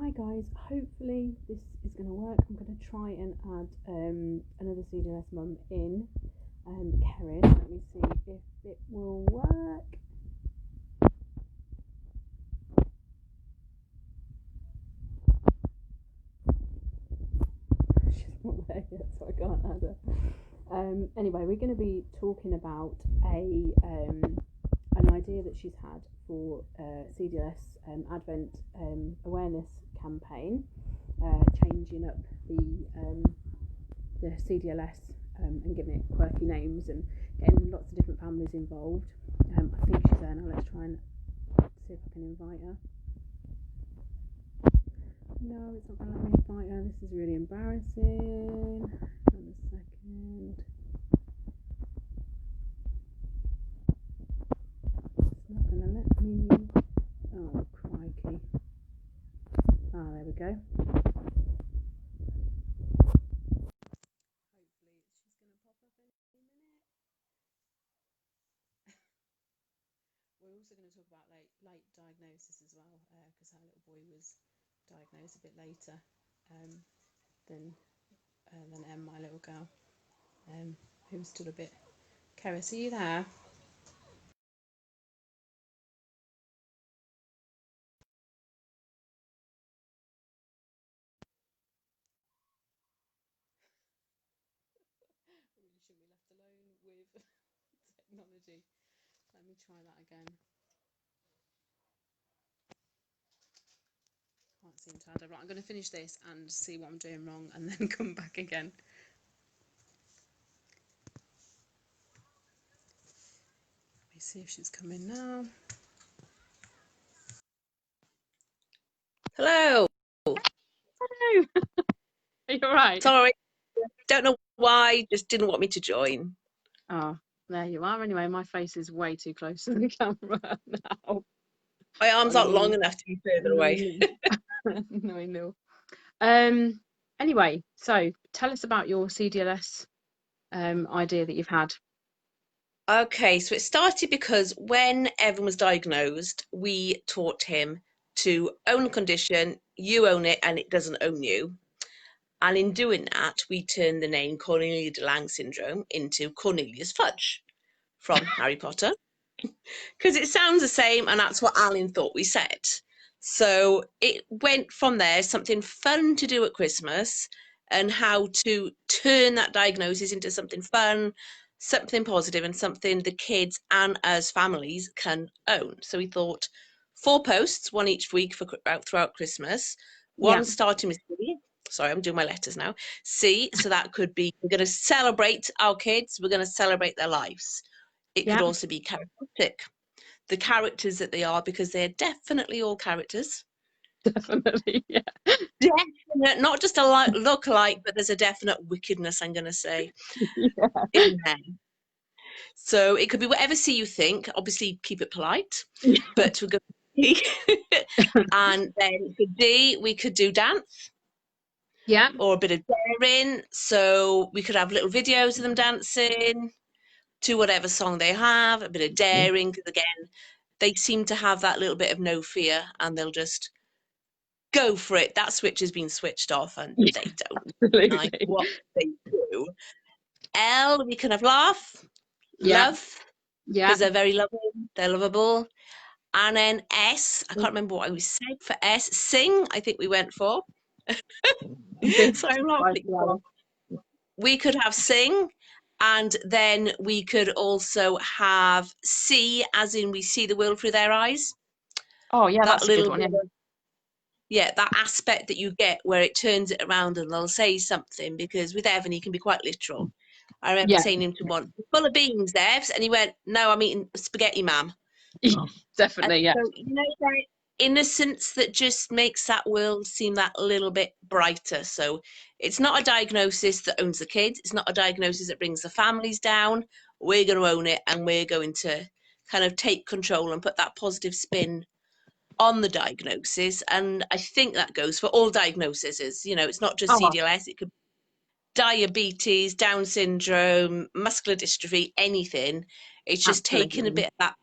Hi guys, hopefully this is going to work. I'm going to try and add another CdLS mum in, Cerys. Let me see if it will work. She's not there yet, so I can't add her. Anyway, we're going to be talking about an idea that she's had for CdLS Advent awareness campaign, changing up the CdLS and giving it quirky names and getting lots of different families involved. I think she's there now. Let's try and see if I can invite her. No, it's not going to let me invite her. This is really embarrassing. Hang on a second. It's not going to let me. Oh, crikey. Ah, there we go. Hopefully she's going to pop up any minute. We're also going to talk about late diagnosis as well, because our little boy was diagnosed a bit later than Em, my little girl, who was still a bit. Cerys, are you there? Really shouldn't be left alone with technology. Let me try that again. Can't seem to add it. Right, I'm going to finish this and see what I'm doing wrong and then come back again. Let me see if she's coming now. Hello. Hello. Are you alright? Sorry, don't know why, just didn't want me to join. Oh, there you are. Anyway, my face is way too close to the camera now. My arms aren't long enough to be further away. No, I know. Anyway, so tell us about your CdLS idea that you've had. Okay, so it started because when Evan was diagnosed, we taught him to own the condition, you own it, and it doesn't own you. And in doing that, we turned the name Cornelia de Lange syndrome into Cornelius Fudge from Harry Potter, because it sounds the same, and that's what Alan thought we said. So it went from there, something fun to do at Christmas, and how to turn that diagnosis into something fun, something positive, and something the kids and us families can own. So we thought 4 posts, one each week for throughout Christmas, one starting with C. Sorry, I'm doing my letters now. C, so that could be, we're going to celebrate our kids, we're going to celebrate their lives. It could also be characteristic, the characters that they are, because they're definitely all characters. Definitely, yeah. Definite, not just a look alike, but there's a definite wickedness, I'm going to say, in there. So it could be whatever C you think. Obviously, keep it polite, but we're going to C. And then for D, we could do dance. Yeah. Or a bit of daring. So we could have little videos of them dancing to whatever song they have, a bit of daring, because again, they seem to have that little bit of no fear and they'll just go for it. That switch has been switched off and they don't like what they do. L, we can have laugh, love, because they're very loving, they're lovable. And then S, I can't remember what I was saying for S, sing, I think we went for. So I'm laughing. We could have sing, and then we could also have see, as in we see the world through their eyes. Oh, yeah, that that's a good one. Yeah, that aspect that you get where it turns it around and they'll say something, because with Evan, he can be quite literal. I remember saying him to one, full of beans, Evs, and he went, no, I'm eating spaghetti, ma'am. Definitely, yeah. So, you know, that innocence that just makes that world seem that little bit brighter. So it's not a diagnosis that owns the kids. It's not a diagnosis that brings the families down. We're going to own it, and we're going to kind of take control and put that positive spin on the diagnosis. And I think that goes for all diagnoses. You know, it's not just CdLS. It could be diabetes, Down syndrome, muscular dystrophy, anything. It's just taking a bit of that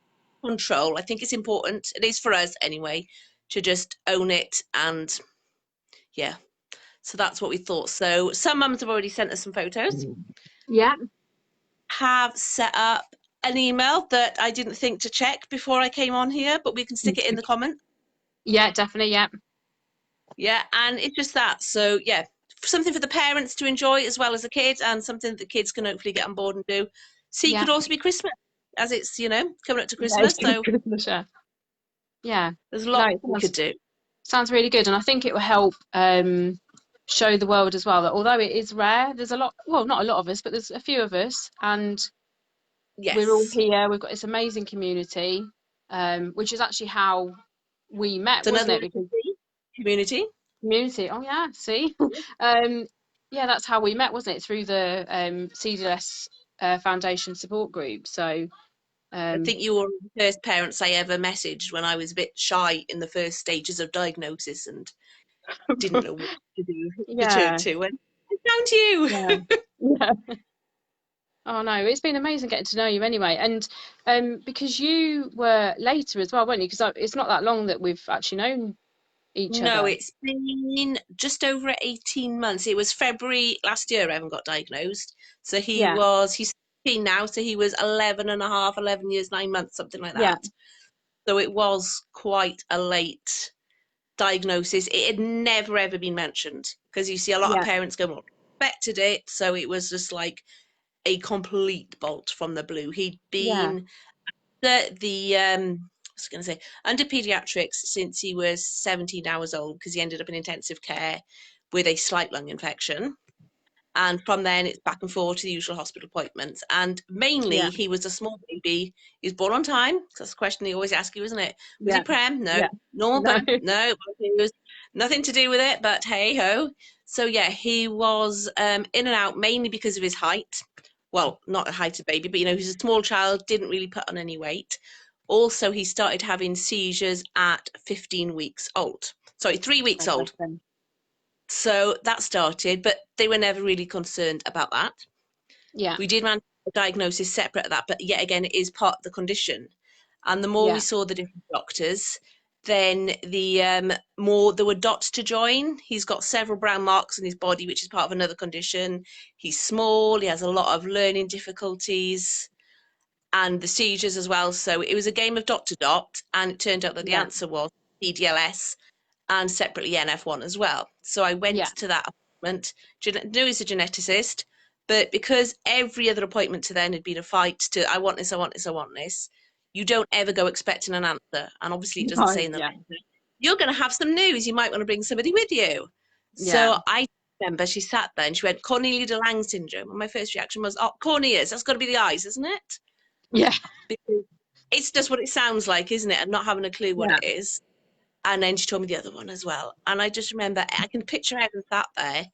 control. I think it's important, it is for us anyway, to just own it and yeah. So that's what we thought. So some mums have already sent us some photos. Yeah. Have set up an email that I didn't think to check before I came on here, but we can stick it in the comment. Yeah, definitely. Yeah. Yeah, and it's just that. So yeah, something for the parents to enjoy as well as the kids, and something that the kids can hopefully get on board and do. See, Yeah. could also be Christmas, as it's, you know, coming up to Yeah, Christmas. So yeah. there's No, lots we could do. sounds really good, and I think it will help show the world as well that although it is rare, there's a lot. Well, not a lot of us, but there's a few of us, and we're all Yes. here. We've got this amazing community, which is actually how we met, It's wasn't another it? Because community. community. Oh yeah, see, yeah, that's how we met, wasn't it? Through the CdLS Foundation support group. So I think you were the first parents I ever messaged when I was a bit shy in the first stages of diagnosis and didn't know what to do, to turn yeah, to. And I found you. yeah, yeah. Oh no, it's been amazing getting to know you anyway, and because you were later as well, weren't you? Because it's not that long that we've actually known each No, other. it's been just over 18 months. It was February last year Evan got diagnosed. So Yeah, he's 16 now, so he was 11 and a half, 11 years, 9 months, something like yeah, that. So it was quite a late diagnosis. It had never ever been mentioned because you see a lot of yeah, parents go, well, expected it. So it was just like a complete bolt from the blue. He'd yeah, been I was going to say under pediatrics since he was 17 hours old because he ended up in intensive care with a slight lung infection. And from then it's back and forth to the usual hospital appointments. And yeah, mainly he was a small baby. He was born on time. That's the question they always ask you, isn't it? Was he yeah, prem? No. yeah. Normal No, birth? No. It was nothing to do with it, but hey ho. So yeah, he was in and out mainly because of his height. Well, not a height of baby, but you know, he's a small child, didn't really put on any weight. Also, he started having seizures at 15 weeks old. Sorry, 3 weeks oh, bless old. them. So that started, but they were never really concerned about that. Yeah, We did manage a diagnosis separate of that, but yet again, it is part of the condition. And the more we yeah, saw the different doctors, then the more there were dots to join. He's got several brown marks on his body, which is part of another condition. He's small, he has a lot of learning difficulties and the seizures as well. So it was a game of dot to dot, and it turned out that the yeah, answer was CdLS and separately NF1 as well. So I went yeah, to that appointment, knew he's a geneticist, but because every other appointment to then had been a fight to, I want this, I want this, I want this, you don't ever go expecting an answer. And obviously it doesn't no, say in the yeah, letter. You're going to have some news. You might want to bring somebody with you. yeah, So I remember she sat there and she went, Cornelia de Lange syndrome. And my first reaction was, oh, corneas, that's got to be the eyes, isn't it? yeah, Because it's just what it sounds like, isn't it? And not having a clue what yeah, it is. And then she told me the other one as well. And I just remember, I can picture Evan sat there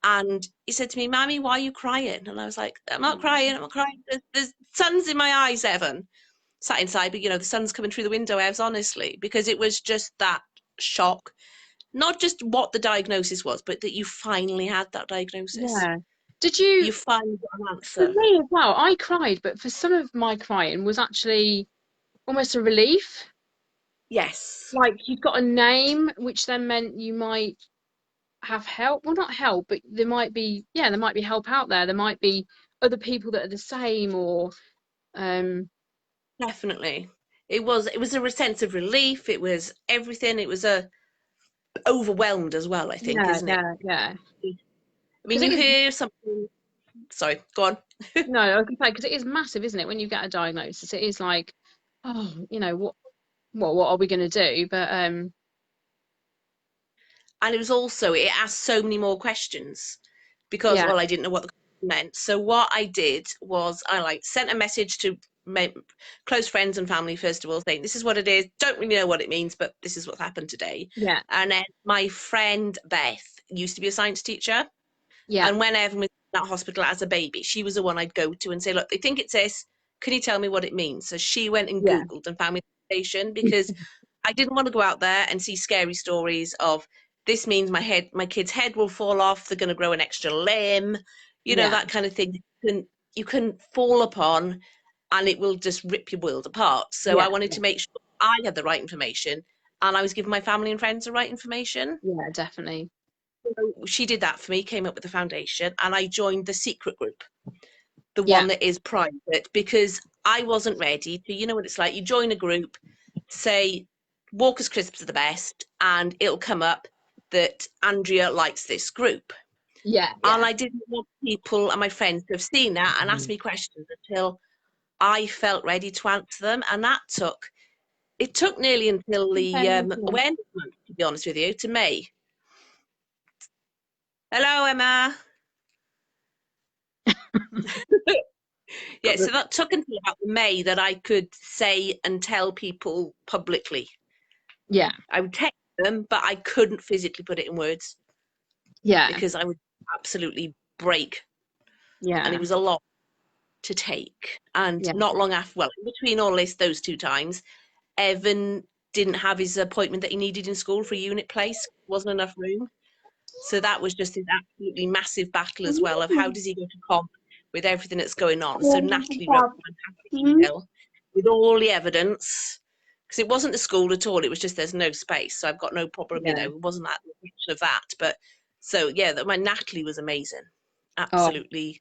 and he said to me, Mammy, why are you crying? And I was like, I'm not crying, I'm not crying. There's sun's in my eyes, Evan. Sat inside, but you know, the sun's coming through the window, Evs, honestly, because it was just that shock. Not just what the diagnosis was, but that you finally had that diagnosis. yeah. Did You you? finally got an For answer. me as well, I cried, but for some of my crying was actually almost a relief. Yes. Like you'd got a name, which then meant you might have help. Well, not help, but there might be, yeah, there might be help out there. There might be other people that are the same, or Definitely. It was a sense of relief. It was everything. It was a overwhelmed as well, I think, yeah, isn't it? yeah, yeah. I mean, Because you it is. hear something. Sorry, go on. No, I was gonna say because it is massive, isn't it? When you get a diagnosis, it is like, oh, what are we gonna do? But And it was also, it asked so many more questions because, yeah, well, I didn't know what the question meant. So what I did was I like sent a message to my close friends and family, first of all, saying, this is what it is. Don't really know what it means, but this is what happened today. yeah, And then my friend Beth used to be a science teacher. yeah, And when Evan was in that hospital as a baby, she was the one I'd go to and say, look, they think it's this. Can you tell me what it means? So she went and yeah, Googled and found me the station because I didn't want to go out there and see scary stories of this means my kid's head will fall off, they're going to grow an extra limb, yeah, that kind of thing. You can fall upon and it will just rip your world apart. So I yeah, wanted yeah, to make sure I had the right information and I was giving my family and friends the right information. yeah, definitely. So she did that for me, came up with the foundation, and I joined the secret group, the Yeah. one that is private, because I wasn't ready to, you know what it's like, you join a group, say Walker's Crisps are the best, and it'll come up that Andrea likes this group. Yeah. And I didn't want people and my friends to have seen that and ask me questions until I felt ready to answer them. And it took nearly until the awareness month, to be honest with you, to May. Hello, Emma. Yeah, so that took until about May that I could say and tell people publicly. Yeah. I would text them, but I couldn't physically put it in words. Yeah. Because I would absolutely break. Yeah. And it was a lot to take. And not long after, well, between all this, those 2 times, Evan didn't have his appointment that he needed in school for a unit place. Wasn't enough room. So that was just his absolutely massive battle as well of how does he go to comp with everything that's going on. So Natalie wrote a fantastic email with all the evidence, because it wasn't the school at all. It was just there's no space. So I've got no problem, you know, it wasn't that reflection of that. But so, yeah, my Natalie was amazing. Absolutely.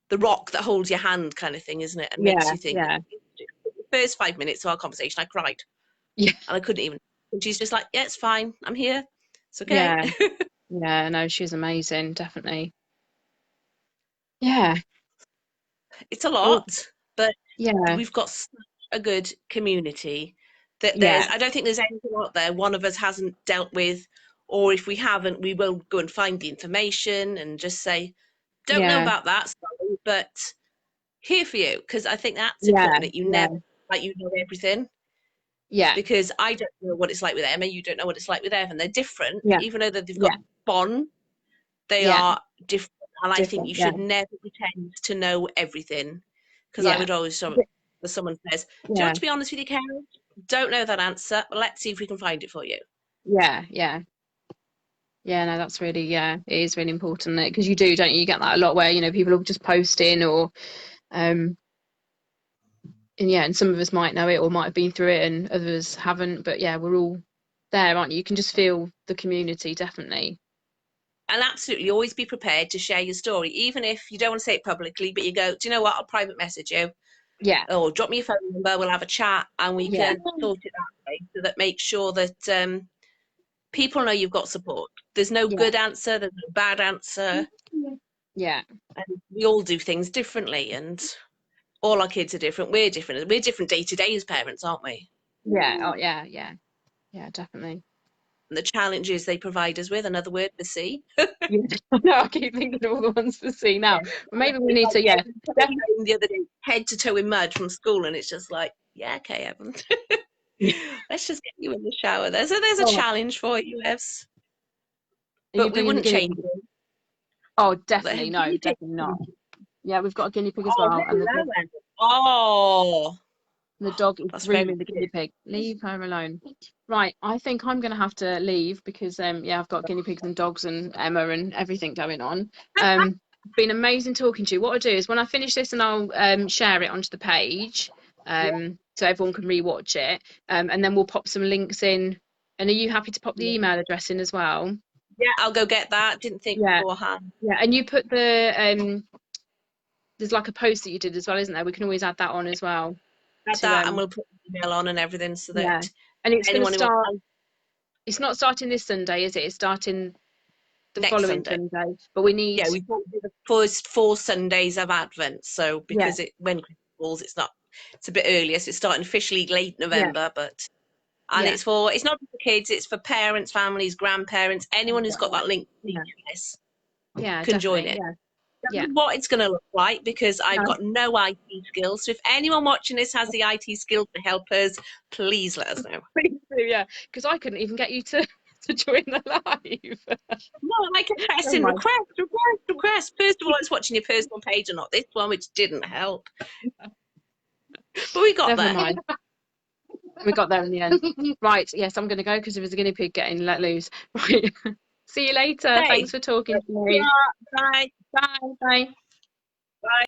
The rock that holds your hand kind of thing, isn't it? And makes you think. Yeah. The first 5 minutes of our conversation, I cried. Yeah. And I couldn't even. And she's just like, yeah, it's fine. I'm here. It's okay. Yeah. Yeah, no, she's amazing, definitely. Yeah. It's a lot, but yeah, we've got such a good community that yeah, I don't think there's anything out there one of us hasn't dealt with, or if we haven't, we will go and find the information and just say, don't know yeah, about that, sorry, but here for you, because I think that's yeah, important that you yeah, never, like, you know everything. yeah, Because I don't know what it's like with Emma, you don't know what it's like with Evan. They're different, yeah, even though they've got yeah, bond, they yeah, are different. And I think different, you yeah, should never pretend to know everything. Because I yeah, would always, if someone says, do you yeah, want to be honest with you, Karen? Don't know that answer, but let's see if we can find it for you. yeah, yeah. Yeah, no, that's really, yeah, it is really important because you do, don't you? You get that a lot where, you know, people will just post in or, and yeah, and some of us might know it or might have been through it and others haven't, but yeah, we're all there, aren't you? You can just feel the community, definitely. And absolutely always be prepared to share your story, even if you don't want to say it publicly, but you go, do you know what? I'll private message you. Yeah. Or drop me your phone number, we'll have a chat and we Yeah. can sort it that way, so that makes sure that people know you've got support. There's no good answer, there's no bad answer. Yeah. And we all do things differently, and all our kids are different. We're different. We're different day to day as parents, aren't we? Yeah. Oh, yeah. Yeah. Yeah, definitely. And the challenges they provide us with, another word for C. Yeah. No, I keep thinking of all the ones to see now. Yeah. Maybe we need to, yeah. The other day, head to toe in mud from school, and it's just like, yeah, okay, Evan. Let's just get you in the shower. There's a challenge for you, Evs. But we wouldn't change it. Oh, definitely. No, definitely not. Yeah, we've got a guinea pig as well. And the dog is grooming the guinea pig. Leave her alone. Right, I think I'm going to have to leave because, yeah, I've got guinea pigs and dogs and Emma and everything going on. It's been amazing talking to you. What I'll do is when I finish this and I'll share it onto the page so everyone can rewatch it. And then we'll pop some links in. And are you happy to pop the email address in as well? Yeah, I'll go get that. Didn't think beforehand. Yeah, and you put the there's like a post that you did as well, isn't there? We can always add that on as well. Add that, and we'll put the email on and everything so that and it's going to start. It's not starting this Sunday, is it? It's starting the following Sunday. But we need. Yeah, we do the first 4 Sundays of Advent. So because when Christmas falls, it's a bit earlier. So it's starting officially late November, but. And it's not just for kids, it's for parents, families, grandparents, anyone who's got that link to CdLS can join it. Yeah. What it's going to look like, because I've got no IT skills. So if anyone watching this has the IT skills to help us, please let us know. Yeah, because I couldn't even get you to join the live. No, I can press in request. First of all, I was watching your personal page and not this one, which didn't help. But we got Never there. Mind. We got there in the end. Right, yes, I'm going to go because there was a guinea pig getting let loose. Right. See you later. Thanks for talking to me. Bye. Bye. Bye.